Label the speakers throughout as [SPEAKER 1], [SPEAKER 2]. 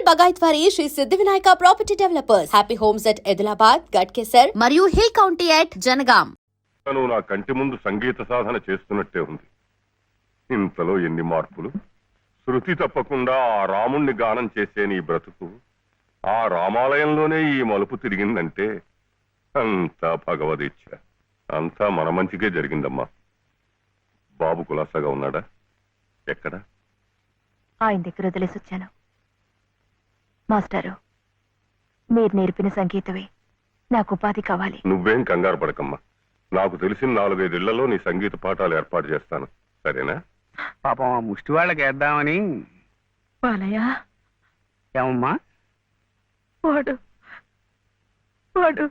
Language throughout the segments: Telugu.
[SPEAKER 1] బగాయత్ వారి శ్రీ సిద్ధి Vinayaka property developers. Happy homes at Edilabad, Ghatkesar మరియు హిల్ కౌంటీ అట్ జనగాం.
[SPEAKER 2] నువ్వు నా కంటి ముందు సంగీత సాధన చేస్తున్నట్టే ఉంది. ఇంతలో ఎన్ని మార్పులు! శృతి తప్పకుండా ఆ రాముణ్ణి గానం చేసే నీ బ్రతుకు ఆ రామాలయంలోనే ఈ మలుపు తిరిగిందంటే అంతా భగవదీచ్ఛ. అంతా మన మంచికే జరిగిందమ్మా. బాబు కులాసాగా ఉన్నాడా? ఎక్కడ?
[SPEAKER 3] ఆయన దగ్గర వదిలేసి వచ్చాను. మాస్టారు, మీరు నేర్పిన సంగీతమే నాకు ఉపాధి కావాలి.
[SPEAKER 2] నువ్వేం కంగారు పడకమ్మా. నాకు తెలిసిన 4-5 ఇళ్లలో నీ సంగీత పాఠాలు ఏర్పాటు చేస్తాను, సరేనా?
[SPEAKER 4] పాపం ఆ ముష్టి వాళ్ళకి వేద్దామని.
[SPEAKER 3] బాలయ్య,
[SPEAKER 4] ఏమమ్మా?
[SPEAKER 3] వాడు వాడు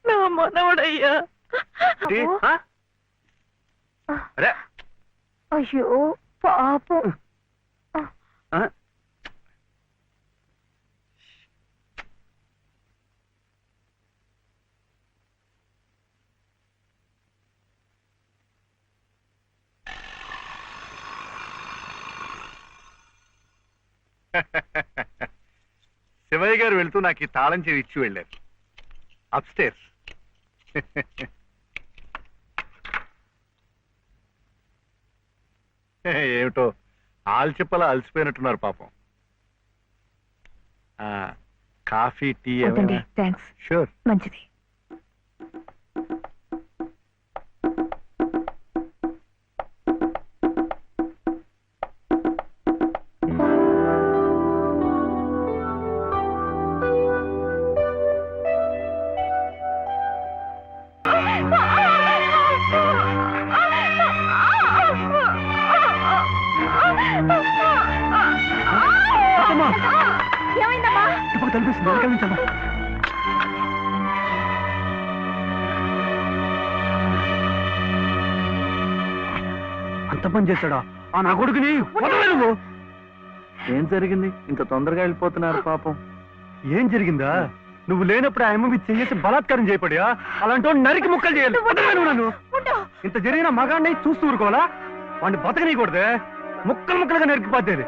[SPEAKER 3] నా మనవడయ్యా.
[SPEAKER 4] అరే
[SPEAKER 3] అయ్యో పాపం.
[SPEAKER 4] శివయ్య గారు వెళ్తూ నాకు ఈ తాళం చెవి ఇచ్చి వెళ్ళారు. అప్స్టేర్స్. ఏమిటో ఆల్చిప్పలా అలసిపోయినట్టున్నారు పాపం. Coffee, tea?
[SPEAKER 3] థ్యాంక్స్.
[SPEAKER 4] షూర్.
[SPEAKER 3] మంచిది.
[SPEAKER 4] అంత పని చేశాడా ఆ నా కొడుకుని? ఏం జరిగింది? ఇంత తొందరగా వెళ్ళిపోతున్నారు పాపం. ఏం జరిగిందా? నువ్వు లేనప్పుడు ఆ అమ్మ చేసి బలాత్కారం చేయబడియా? అలాంటి నరికి ముక్కలు చేయాలి. నన్ను ఇంత జరిగిన మగాన్ని చూస్తూ ఊరుకోవాలా? వాడిని బతకనీయకూడదే, ముక్కలు ముక్కలుగా నరికిపోతేది.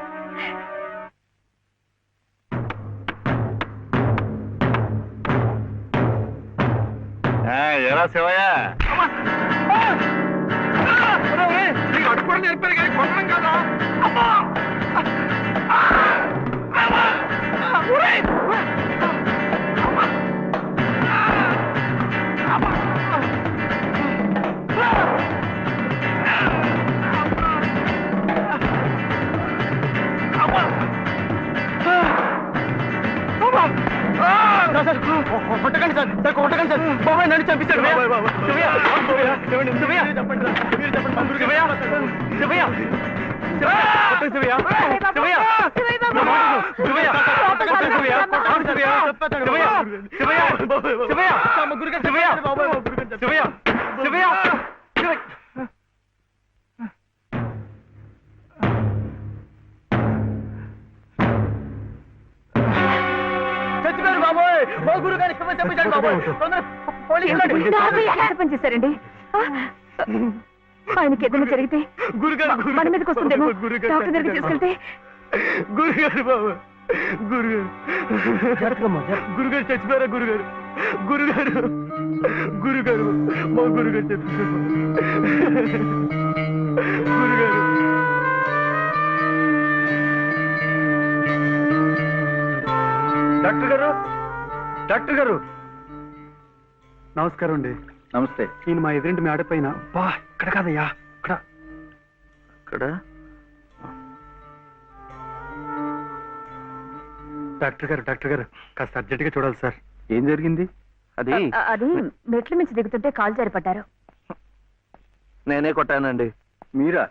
[SPEAKER 4] ఎలా శివయ్య? అడుగు నేర్పారు కానీ కొట్టడం కదా. కొట్టకండి సార్, కొట్టకండి సార్. బాబాయ్ నన్ను చంపిస్తాడు.
[SPEAKER 3] పని చేశారండి. ఆయనకి ఏదైనా జరిగితే మన మీదకి వస్తుందేమో. డాక్టర్ దగ్గరికి తీసుకెళ్తే.
[SPEAKER 4] గురుగారు బాబు, గురుగారు గురుగారు చచ్చిపోయారా? గురుగారు గురుగారు గురుగారు మా గురుగారు చచ్చిపోయారు. గురుగారు డాక్టర్ గారు, డాక్టర్ గారు నమస్కారం అండి.
[SPEAKER 5] నమస్తే.
[SPEAKER 4] ఈయన మా ఎదురింటి మీ ఆడపైన. బా ఇక్కడ కాదయ్యా, ఇక్కడ
[SPEAKER 5] ఇక్కడ.
[SPEAKER 4] డాక్టర్ గారు, డాక్టర్ గారు కాస్త అర్జెంట్ గా చూడాలి సార్.
[SPEAKER 5] ఏం జరిగింది? అది
[SPEAKER 3] మెట్ల మించి దిగుతుంటే కాలు జారిపడ్డారు.
[SPEAKER 5] నేనే కొట్టానండి. మీరా?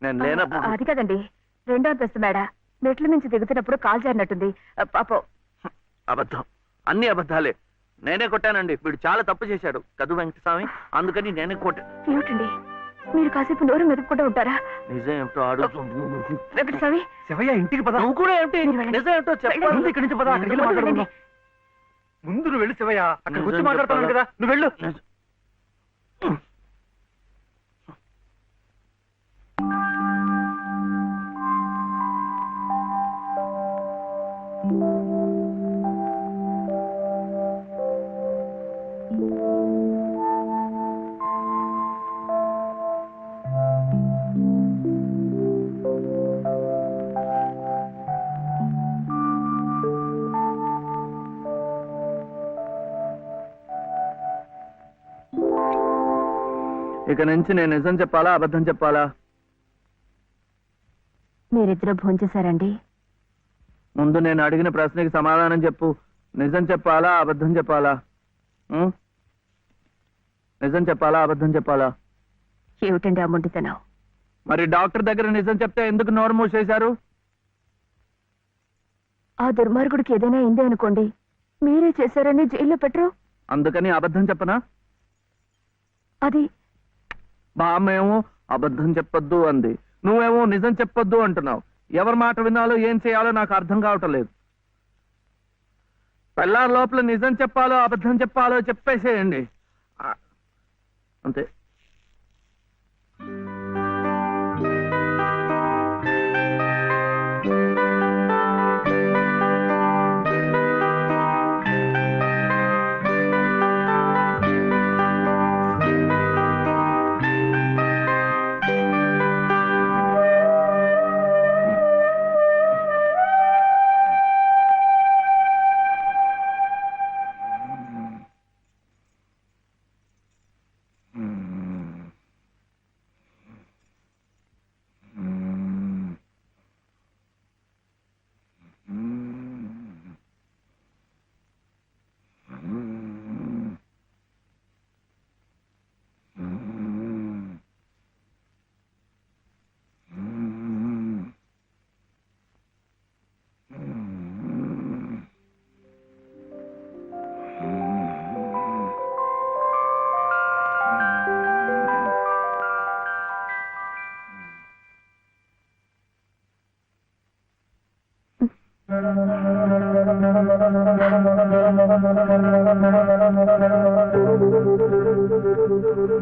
[SPEAKER 5] నేను లేనప్పుడు.
[SPEAKER 3] అది కదండి, 2వ అంతస్తు మేడ. మెట్ల మించి దిగుతున్నప్పుడు కాలు జారినట్టుంది. పాపం.
[SPEAKER 5] అబద్ధం, అన్ని అబద్ధాలే. నేనే కొట్టానండి. వీడు చాలా తప్పు చేశాడు కదు వెంకటస్వామి, అందుకని నేనే కొట్టా.
[SPEAKER 3] ఏమిటండి మీరు కాసేపు నోరు మెదుపుకుంటూ ఉంటారా?
[SPEAKER 5] నిజం ఏమిటో ఆడు.
[SPEAKER 3] వెంకటస్వామి,
[SPEAKER 4] శివయ్య ఇంటికి పద.
[SPEAKER 5] నువ్వు కూడా ఏమిటి నిజం ఏమిటో చెప్పాలి.
[SPEAKER 4] ఇక్కడి నుంచి పద, అక్కడికి వెళ్ళి మాట్లాడుకుందాం. ముందు నువ్వు వెళ్ళు శివయ్య, అక్కడికి వచ్చి మాట్లాడతాను కదా, నువ్వు వెళ్ళు.
[SPEAKER 5] ఇక నుంచి నేను నిజం చెప్పాలా అబద్ధం చెప్పాలా?
[SPEAKER 3] మీరిద్దరూ భోంచేశారండి?
[SPEAKER 5] ముందు నేను అడిగిన ప్రశ్నకి సమాధానం చెప్పు. నిజం చెప్పాలా అబద్ధం చెప్పాలా? ఉం? నిజం చెప్పాలా అబద్ధం చెప్పాలా?
[SPEAKER 3] ఏమిటండి ఆ మొండితనం?
[SPEAKER 5] మరి డాక్టర్ దగ్గర నిజం చెప్తే ఎందుకు నోరు మూసేశారు?
[SPEAKER 3] ఆ దుర్మార్గుడికి ఏదైనా అయిందే అనుకోండి, మీరే చేశారని జైల్లో పెట్టరు.
[SPEAKER 5] అందుకని అబద్ధం చెప్పనా?
[SPEAKER 3] అది
[SPEAKER 5] బామ్మేమో అబద్ధం చెప్పొద్దు అంది, నువ్వేమో నిజం చెప్పొద్దు అంటున్నావు. ఎవరి మాట వినాలో ఏం చేయాలో నాకు అర్థం కావటం లేదు. పెళ్ళారి లోపల నిజం చెప్పాలో అబద్ధం చెప్పాలో చెప్పేసేయండి అంతే.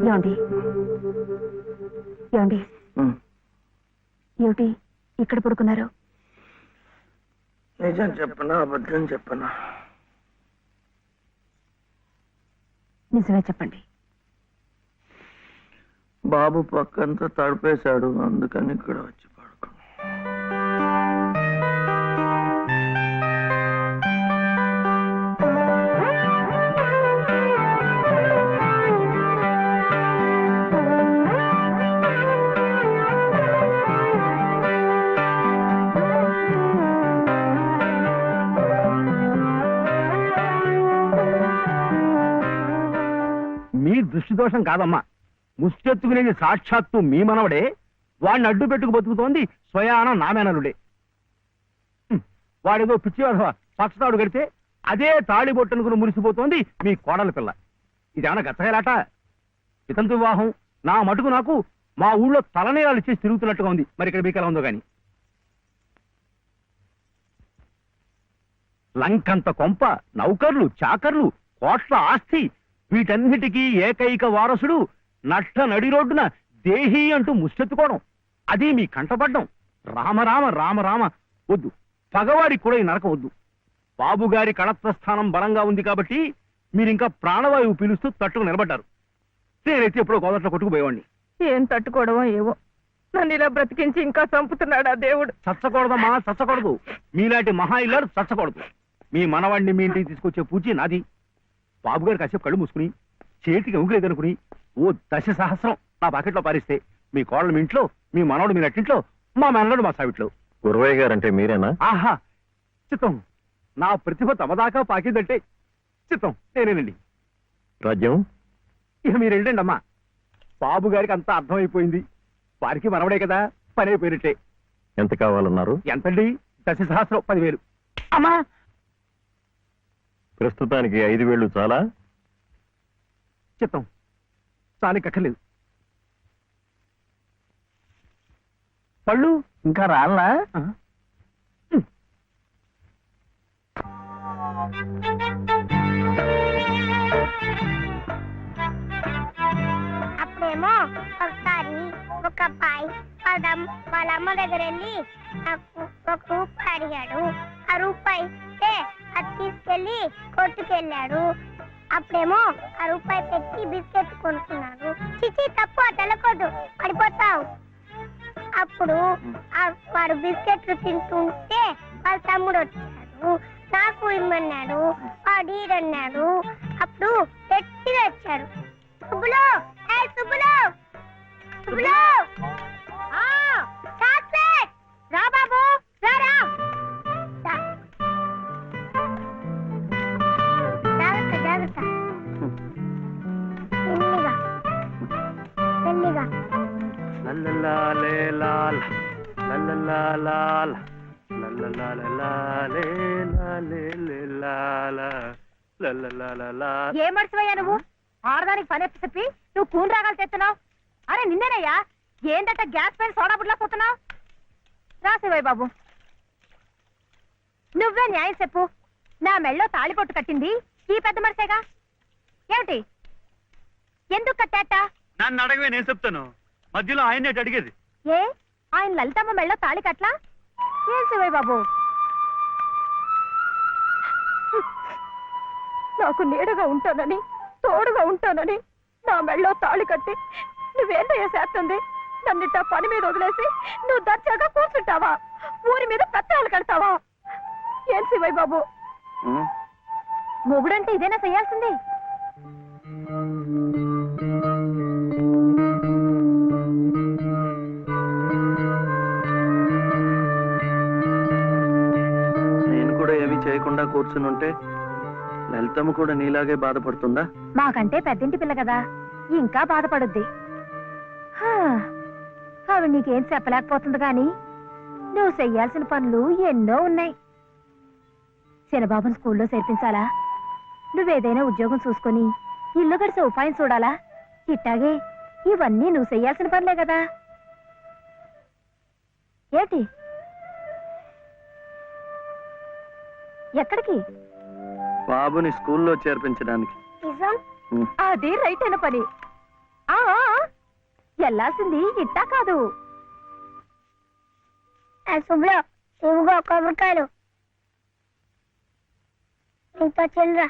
[SPEAKER 3] ఏమండి ఏమండి ఏమిటి ఇక్కడ పడుకున్నారు?
[SPEAKER 5] నిజం చెప్పనా అబద్ధం చెప్పనా?
[SPEAKER 3] నిజమే చెప్పండి.
[SPEAKER 5] బాబు పక్కంతా తడిపేశాడు, అందుకని ఇక్కడ వచ్చి పడుకున్నా.
[SPEAKER 4] మీ దృష్టి దోషం కాదమ్మా, ముష్టెత్తుకునేది సాక్షాత్తు మీ మనవడే. వాడిని అడ్డు పెట్టుకు బతుకుతోంది స్వయానం నామేనలుడే. వాడేదో పిచ్చి పచ్చతాడు కడితే అదే తాళి బొట్టనుకుని మురిసిపోతోంది మీ కోడల పిల్ల. ఇదేమన్నా గచ్చగలాట? ఇతంతు వివాహం నా మటుకు నాకు మా ఊళ్ళో తలనేరాలు ఇచ్చేసి తిరుగుతున్నట్టుగా ఉంది. మరి ఇక్కడ మీకు ఎలా ఉందో గాని. లంకంత కొంప, నౌకర్లు, చాకర్లు, కోట్ల ఆస్తి, వీటన్నిటికీ ఏకైక వారసుడు నట్ట నడి రోడ్డున దేహి అంటూ ముష్టెత్తుకోవడం, అది మీ కంటపడ్డం. రామరామ రామరామ వద్దు. పగవాడికి కూడా ఈ నరకం వద్దు. బాబుగారి కళత్రస్థానం బలంగా ఉంది కాబట్టి మీరింకా ప్రాణవాయువు పీలుస్తూ తట్టుకు నిలబడ్డారు. నేనైతే ఎప్పుడో గోదట్లో కొట్టుకుపోయేవాడిని.
[SPEAKER 3] ఏం తట్టుకోవడమో ఏవో, నన్ను ఇలా బ్రతికించి ఇంకా చంపుతున్నాడా దేవుడు.
[SPEAKER 4] చచ్చకూడదమ్మా, చచ్చకూడదు. మీలాంటి మహా ఇల్లాలు చచ్చకూడదు. మీ మనవాడిని మీ ఇంటికి తీసుకొచ్చే పూచి నాది. బాబుగారు కాసేపు కళ్ళు మూసుకుని చేతికి ఉంగులేదనుకుని ఓ 10 సహస్రం నా పాకెట్లో పారిస్తే మీ కోడలు మీ ఇంట్లో, మీ మనవడు మీ నట్టింట్లో, మా మనవడు మా సావిట్లో.
[SPEAKER 2] గురవయ్య గారంటే మీరేనా?
[SPEAKER 4] ఆహా చిత్తం. నా ప్రతిభ తమదాకా పాకిందంటే చిత్తం నేనేనండి.
[SPEAKER 2] రాజ్యం
[SPEAKER 4] ఇక మీరు వెళ్ళండి అమ్మా. బాబు గారికి అంతా అర్థమైపోయింది. వారికి మనవడే కదా, పని అయిపోయినట్టే.
[SPEAKER 2] ఎంత కావాలన్నారు?
[SPEAKER 4] ఎంతండి? 10 సహస్రం, 10,000. అమ్మా
[SPEAKER 2] ప్రస్తుతానికి 5,000 చాలా?
[SPEAKER 4] చిత్తం చానికి అక్కర్లేదు. పళ్ళు ఇంకా రాళ్ళా?
[SPEAKER 6] అప్పుడేమో ఒకసారి ఒక అబ్బాయి వాళ్ళ అమ్మ దగ్గర వెళ్ళి నాకు ఒక రూపాయి అడిగాడు. ఆ రూపాయి ఇస్తే అది తీసుకెళ్లి కొట్టుకెళ్ళాడు. అప్పుడేమో ఆ రూపాయి పెట్టి బిస్కెట్ కొనుక్కున్నాడు. చిచి తప్పు తెలకొద్దు పడిపోతావు. అప్పుడు వాడు బిస్కెట్లు తింటుంటే వాళ్ళ తమ్ముడు వచ్చాడు, నాకు ఇమ్మన్నాడు, వాడు ఈడన్నాడు. అప్పుడు గట్టిగా వచ్చాడు, సుబ్బులు సుబ్బులు సుబ్బులు చాక్లెట్ రా బాబు రా. జాగ్రత్త జాగ్రత్త మెల్లిగా మెల్లిగా.
[SPEAKER 4] లల్లలాలే లాల, లల్లలాలాల, లల్లలాలలాలే లాలే లే లాల, లల్లలాలలా.
[SPEAKER 3] ఏం మర్చిపోయా నువ్వు? ఆడదానికి పని చెప్పి నువ్వు కూని రాగాలు తెస్తున్నావు. అరే నిన్నేనయ్యా, ఏందట గ్యాస్ పైన సోడా బుడ్లా పోతున్నావు? రా శివయ్య బాబు, నువ్వే న్యాయం చెప్పు. నా మెళ్ళో తాళిపొట్టు కట్టింది ఈ పెద్ద మనిషేగా. ఏమిటి, ఎందుకు కట్టాట?
[SPEAKER 4] నన్ను అడగవే, నేను చెప్తాను. మధ్యలో ఆయన అడిగేది.
[SPEAKER 3] ఏ ఆయన లలితమ్మ మెళ్ళో తాళి కట్లా? ఏం శివయ్య బాబు, నాకు నీడగా ఉంటానని తోడుగా ఉంటానని నా మెళ్ళో తాళి కట్టి నువ్వేంటయ్యా చేస్తుంది? నన్నిట్ట పని మీద వదిలేసి నువ్వు దర్జాగా కూర్చుంటావా? ఊరి మీద పెత్తాలు కడతావా? ఏం శివయ్య బాబు, మొగుడంటే ఇదేనా చేయాల్సింది?
[SPEAKER 5] నేను కూడా ఏమీ చేయకుండా కూర్చునుంటే లలితమ్మ కూడా నీలాగే బాధపడుతుందా?
[SPEAKER 3] మాకంటే పెద్దింటి పిల్ల కదా, ఇంకా బాధపడుద్ది. ఆవిడ నీకేం చెప్పలేకపోతుంది గాని నువ్వు చెయ్యాల్సిన పనులు ఎన్నో ఉన్నాయి. చిన్నబాబుని స్కూల్లో చేర్పించాలా? నువ్వేదైనా ఉద్యోగం చూసుకొని ఇల్లు గడిసే ఉపాయం చూడాలా? ఇట్టాగే ఇవన్నీ నువ్వు చెయ్యాల్సిన పనులే కదా. ఏంటి, ఎక్కడికి?
[SPEAKER 5] బాబుని స్కూల్లో చేర్పించడానికి.
[SPEAKER 6] నిజం
[SPEAKER 3] అది రైట్ అయిన పని. వెళ్ళాల్సింది ఇట్టా కాదు.
[SPEAKER 6] శుభ్లో ఇవిగో కొబ్బరికాయలు ఇంత చిల్లర.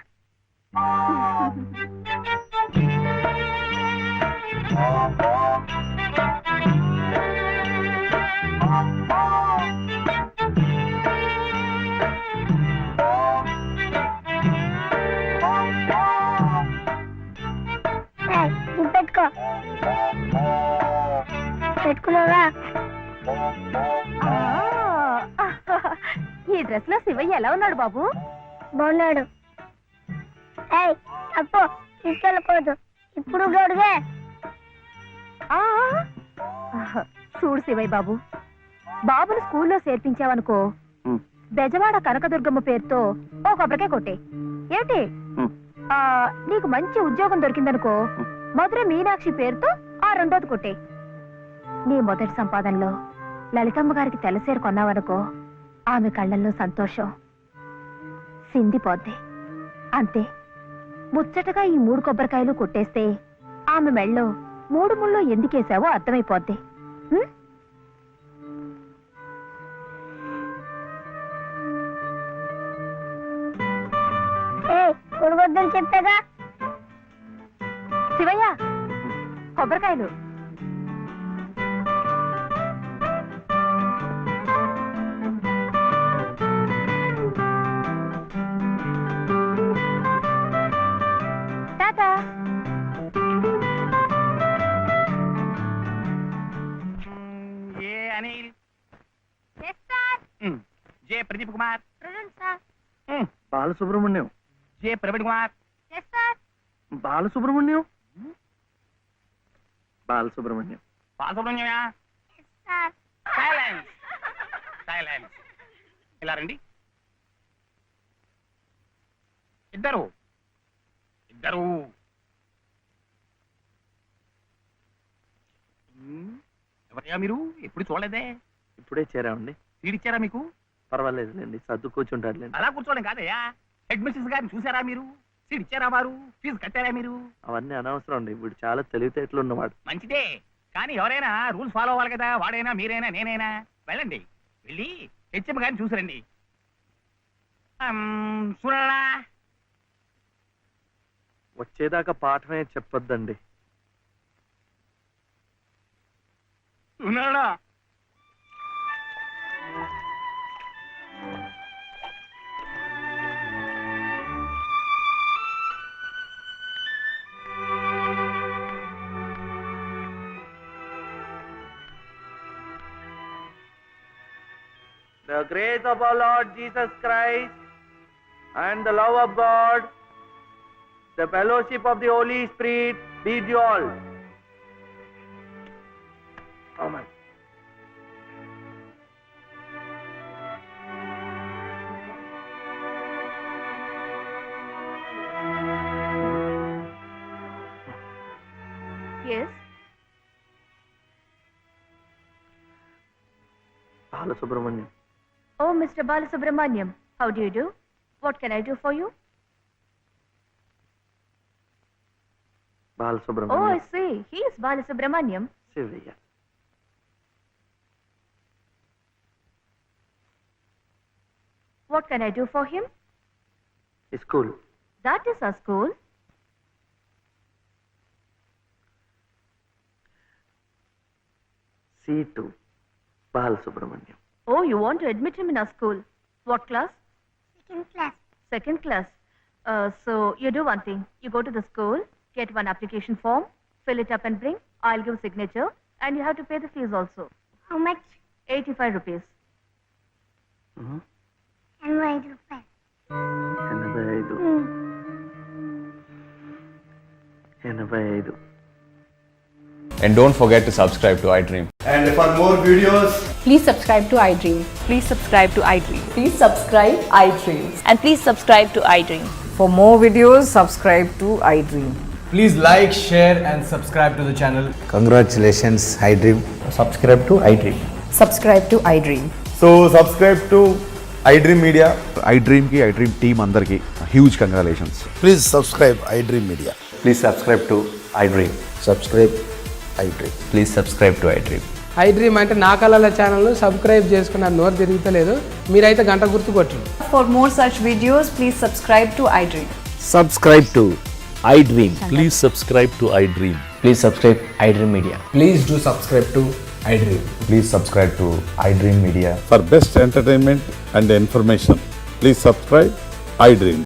[SPEAKER 6] ఇది పెట్టుకో. పెట్టుకున్నావా?
[SPEAKER 3] ఈ డ్రెస్ లో శివయ్య ఎలా ఉన్నాడు బాబు?
[SPEAKER 6] బాగున్నాడు. అప్పు తీసుకెళ్ళకూడదు, ఇప్పుడు గడుగే.
[SPEAKER 3] చూడు శివయ్య బాబు, బాబుని స్కూల్లో చేర్పించావనుకో, బెజవాడ కనకదుర్గమ్మ పేరుతో ఓ కొబ్బరికాయ కొట్టే. ఏమిటి, నీకు మంచి ఉద్యోగం దొరికిందనుకో, మధుర మీనాక్షి పేరుతో ఆ రెండోది కొట్టే. నీ మొదటి సంపాదనలో లలితమ్మ గారికి తెల్లసేరు కొన్నావనుకో, ఆమె కళ్ళల్లో సంతోషం సిందిపోద్ది. అంతే, ముచ్చటగా ఈ 3 కొబ్బరికాయలు కొట్టేస్తే ఆమె మెళ్ళో 3 ముళ్ళు ఎందుకేసావో అర్థమైపోద్ది.
[SPEAKER 6] కొడుకొద్దని చెప్పాగా.
[SPEAKER 3] శివయ్య, కొబ్బరికాయలు. Tata.
[SPEAKER 7] A Anil, J Pradeep Kumar,
[SPEAKER 5] Balasubrahmanyam.
[SPEAKER 7] J Praveen Kumar,
[SPEAKER 5] Balasubrahmanyam. Balasubrahmanyam.
[SPEAKER 7] బాలసుబ్రహ్మణ్యమా? Silence silence. ఇలా రండి. ఇద్దరు ఇద్దరు. ఎవరయ్యా మీరు? ఎప్పుడు చూడలేదే.
[SPEAKER 5] ఇప్పుడే చేరామండి.
[SPEAKER 7] సీడిచ్చారా మీకు?
[SPEAKER 5] పర్వాలేదులేండి, సర్దు కూర్చుంటారులేండి.
[SPEAKER 7] అలా కూర్చోవడం కాదయ్యా, హెడ్ మిస్సెస్ గారిని చూసారా మీరు? సీట్ ఇచ్చారా వారు? ఫీజు కట్టారా మీరు?
[SPEAKER 5] అవన్నీ అనవసరం అండి, వీడు చాలా తెలివితేటలు ఉన్నవాడు.
[SPEAKER 7] మంచిదే, కానీ ఎవరైనా రూల్స్ ఫాలో అవ్వాలి కదా. వాడైనా మీరైనా నేనైనా. వెళ్ళండి, వెళ్ళి హెచ్ఎం గారిని చూసిరండి. చూడలా
[SPEAKER 5] వచ్చేదాకా పాఠమే చెప్పొద్దండి.
[SPEAKER 7] చూడడా
[SPEAKER 5] The grace of our Lord Jesus Christ and the love of God, the fellowship of the Holy Spirit be with you all. Amen.
[SPEAKER 3] Yes.
[SPEAKER 5] Balasubramaniam.
[SPEAKER 3] Oh, Mr. Balasubramaniam, how do you do? What can I do for you? Oh,
[SPEAKER 5] Balasubramaniam.
[SPEAKER 3] I see. He is Balasubramaniam.
[SPEAKER 5] Sivaya.
[SPEAKER 3] What can I do for him?
[SPEAKER 5] School.
[SPEAKER 3] That is our school.
[SPEAKER 5] C2. Balasubramaniam.
[SPEAKER 3] Oh, you want to admit him in our school. What class?
[SPEAKER 6] Second class.
[SPEAKER 3] Second class. So you do one thing. You go to the school, get one application form, fill it up and bring. I'll give signature, and you have to pay the fees also.
[SPEAKER 6] How much?
[SPEAKER 3] 85 rupees.
[SPEAKER 5] Mhm.
[SPEAKER 6] And 5 rupees.
[SPEAKER 5] 85. 85.
[SPEAKER 8] And don't forget to subscribe to iDream.
[SPEAKER 9] And for more videos,
[SPEAKER 10] Please subscribe to iDream.
[SPEAKER 11] Please subscribe to iDream.
[SPEAKER 10] Please subscribe iDream.
[SPEAKER 11] And please subscribe to iDream.
[SPEAKER 10] For more videos, subscribe to iDream.
[SPEAKER 9] please like, share, and subscribe to the channel.
[SPEAKER 12] Congratulations, iDream.
[SPEAKER 9] Subscribe to iDream.
[SPEAKER 10] Subscribe to iDream.
[SPEAKER 9] So subscribe to iDream Media.
[SPEAKER 12] iDream ki iDream team andarki huge congratulations.
[SPEAKER 9] Please subscribe iDream Media.
[SPEAKER 8] Please subscribe to iDream.
[SPEAKER 9] Subscribe iDream.
[SPEAKER 8] Please subscribe to iDream.
[SPEAKER 13] iDream అంటే నా కళల ఛానల్ను సబ్స్క్రైబ్ చేసుకున్న నోరు తిరుగుతలేదు, మీరైతే గంట గుర్తు కొట్టండి.
[SPEAKER 10] For more such videos, please subscribe to iDream.
[SPEAKER 12] Subscribe to iDream.
[SPEAKER 8] Please subscribe to iDream. Please subscribe iDream Media.
[SPEAKER 9] Please do subscribe to iDream.
[SPEAKER 12] Please subscribe to iDream Media.
[SPEAKER 2] For best entertainment and information, please subscribe iDream.